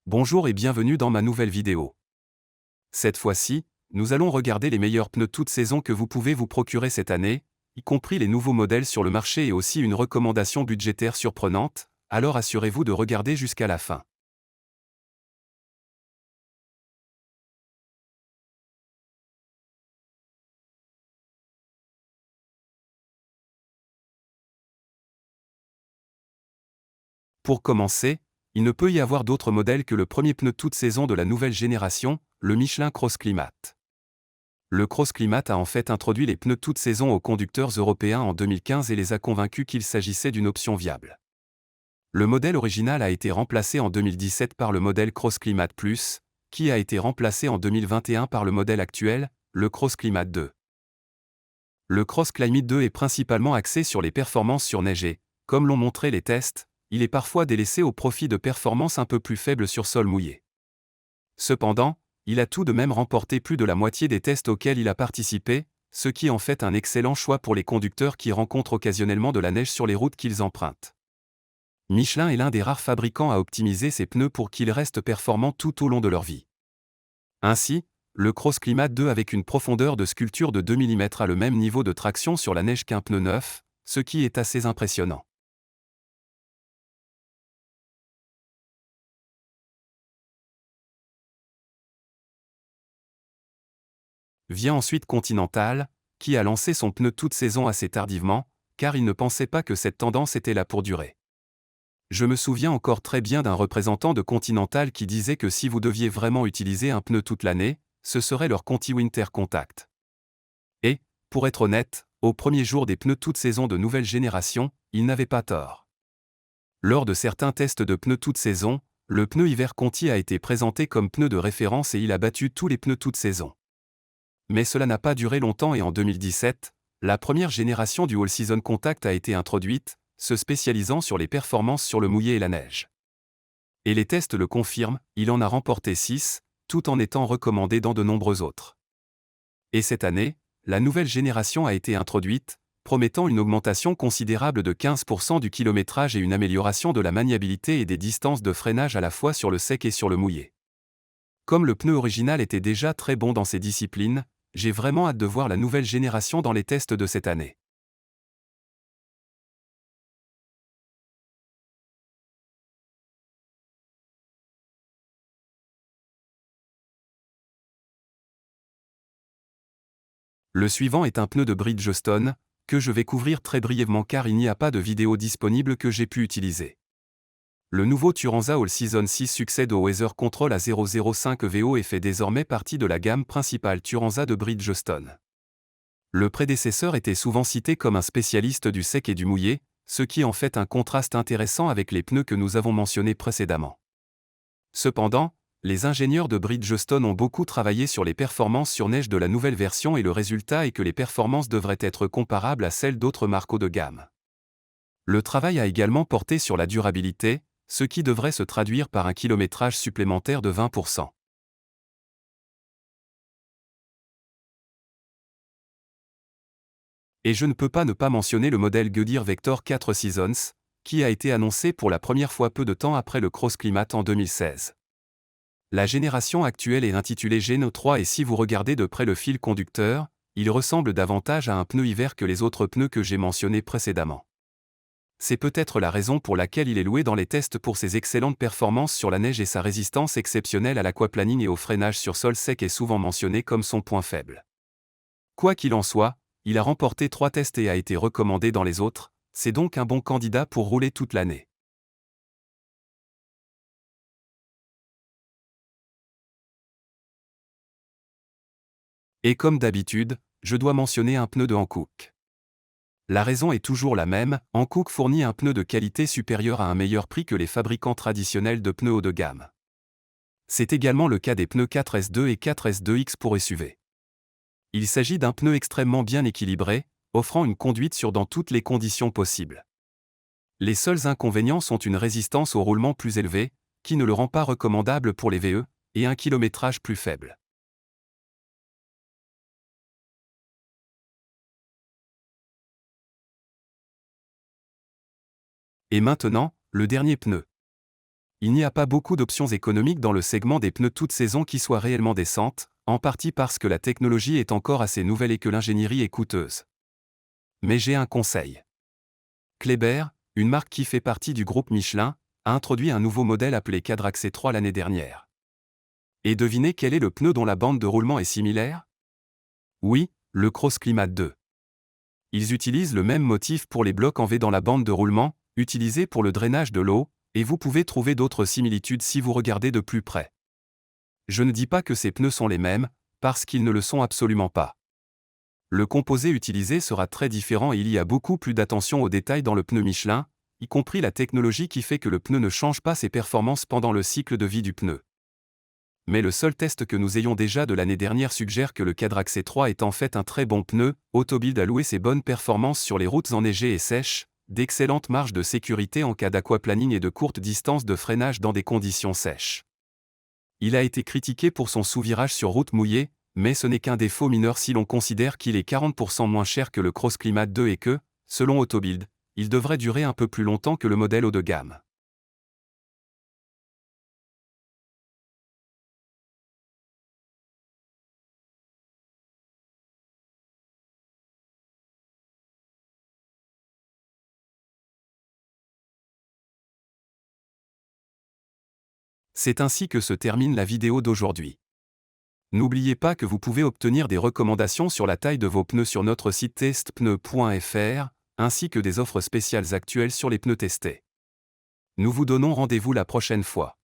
Bonjour et bienvenue dans ma nouvelle vidéo. Cette fois-ci, nous allons regarder les meilleurs pneus toute saison que vous pouvez vous procurer cette année, y compris les nouveaux modèles sur le marché et aussi une recommandation budgétaire surprenante, alors assurez-vous de regarder jusqu'à la fin. Pour commencer, il ne peut y avoir d'autre modèle que le premier pneu toute saison de la nouvelle génération, le Michelin Cross Climat. Le Cross Climat a en fait introduit les pneus toute saison aux conducteurs européens en 2015 et les a convaincus qu'il s'agissait d'une option viable. Le modèle original a été remplacé en 2017 par le modèle Cross Climat Plus, qui a été remplacé en 2021 par le modèle actuel, le Cross Climat 2. Le Cross Climate 2 est principalement axé sur les performances sur neige et, comme l'ont montré les tests, il est parfois délaissé au profit de performances un peu plus faibles sur sol mouillé. Cependant, il a tout de même remporté plus de la moitié des tests auxquels il a participé, ce qui en fait un excellent choix pour les conducteurs qui rencontrent occasionnellement de la neige sur les routes qu'ils empruntent. Michelin est l'un des rares fabricants à optimiser ses pneus pour qu'ils restent performants tout au long de leur vie. Ainsi, le Cross Climat 2 avec une profondeur de sculpture de 2 mm a le même niveau de traction sur la neige qu'un pneu neuf, ce qui est assez impressionnant. Vient ensuite Continental, qui a lancé son pneu toute saison assez tardivement, car il ne pensait pas que cette tendance était là pour durer. Je me souviens encore très bien d'un représentant de Continental qui disait que si vous deviez vraiment utiliser un pneu toute l'année, ce serait leur Conti Winter Contact. Et, pour être honnête, au premier jour des pneus toute saison de nouvelle génération, il n'avait pas tort. Lors de certains tests de pneus toute saison, le pneu hiver Conti a été présenté comme pneu de référence et il a battu tous les pneus toute saison. Mais cela n'a pas duré longtemps et en 2017, la première génération du All Season Contact a été introduite, se spécialisant sur les performances sur le mouillé et la neige. Et les tests le confirment, il en a remporté 6, tout en étant recommandé dans de nombreux autres. Et cette année, la nouvelle génération a été introduite, promettant une augmentation considérable de 15% du kilométrage et une amélioration de la maniabilité et des distances de freinage à la fois sur le sec et sur le mouillé. Comme le pneu original était déjà très bon dans ces disciplines, j'ai vraiment hâte de voir la nouvelle génération dans les tests de cette année. Le suivant est un pneu de Bridgestone, que je vais couvrir très brièvement car il n'y a pas de vidéo disponible que j'ai pu utiliser. Le nouveau Turanza All Season 6 succède au Weather Control à 005 VO et fait désormais partie de la gamme principale Turanza de Bridgestone. Le prédécesseur était souvent cité comme un spécialiste du sec et du mouillé, ce qui en fait un contraste intéressant avec les pneus que nous avons mentionnés précédemment. Cependant, les ingénieurs de Bridgestone ont beaucoup travaillé sur les performances sur neige de la nouvelle version et le résultat est que les performances devraient être comparables à celles d'autres marques haut de gamme. Le travail a également porté sur la durabilité, ce qui devrait se traduire par un kilométrage supplémentaire de 20%. Et je ne peux pas ne pas mentionner le modèle Goodyear Vector 4 Seasons, qui a été annoncé pour la première fois peu de temps après le Cross Climat en 2016. La génération actuelle est intitulée Geno 3 et si vous regardez de près le fil conducteur, il ressemble davantage à un pneu hiver que les autres pneus que j'ai mentionnés précédemment. C'est peut-être la raison pour laquelle il est loué dans les tests pour ses excellentes performances sur la neige et sa résistance exceptionnelle à l'aquaplaning et au freinage sur sol sec est souvent mentionné comme son point faible. Quoi qu'il en soit, il a remporté 3 tests et a été recommandé dans les autres, c'est donc un bon candidat pour rouler toute l'année. Et comme d'habitude, je dois mentionner un pneu de Hankook. La raison est toujours la même, Hankook fournit un pneu de qualité supérieure à un meilleur prix que les fabricants traditionnels de pneus haut de gamme. C'est également le cas des pneus 4S2 et 4S2X pour SUV. Il s'agit d'un pneu extrêmement bien équilibré, offrant une conduite sûre dans toutes les conditions possibles. Les seuls inconvénients sont une résistance au roulement plus élevée, qui ne le rend pas recommandable pour les VE, et un kilométrage plus faible. Et maintenant, le dernier pneu. Il n'y a pas beaucoup d'options économiques dans le segment des pneus toute saison qui soient réellement décentes, en partie parce que la technologie est encore assez nouvelle et que l'ingénierie est coûteuse. Mais j'ai un conseil. Kléber, une marque qui fait partie du groupe Michelin, a introduit un nouveau modèle appelé Cadrax C3 l'année dernière. Et devinez quel est le pneu dont la bande de roulement est similaire? Oui, le Cross Climat 2. Ils utilisent le même motif pour les blocs en V dans la bande de roulement, utilisé pour le drainage de l'eau, et vous pouvez trouver d'autres similitudes si vous regardez de plus près. Je ne dis pas que ces pneus sont les mêmes, parce qu'ils ne le sont absolument pas. Le composé utilisé sera très différent et il y a beaucoup plus d'attention aux détails dans le pneu Michelin, y compris la technologie qui fait que le pneu ne change pas ses performances pendant le cycle de vie du pneu. Mais le seul test que nous ayons déjà de l'année dernière suggère que le Cadrax C3 est en fait un très bon pneu. Autobild a loué ses bonnes performances sur les routes enneigées et sèches, d'excellentes marges de sécurité en cas d'aquaplaning et de courtes distances de freinage dans des conditions sèches. Il a été critiqué pour son sous-virage sur route mouillée, mais ce n'est qu'un défaut mineur si l'on considère qu'il est 40% moins cher que le Cross Climat 2 et que, selon Autobild, il devrait durer un peu plus longtemps que le modèle haut de gamme. C'est ainsi que se termine la vidéo d'aujourd'hui. N'oubliez pas que vous pouvez obtenir des recommandations sur la taille de vos pneus sur notre site testpneu.fr, ainsi que des offres spéciales actuelles sur les pneus testés. Nous vous donnons rendez-vous la prochaine fois.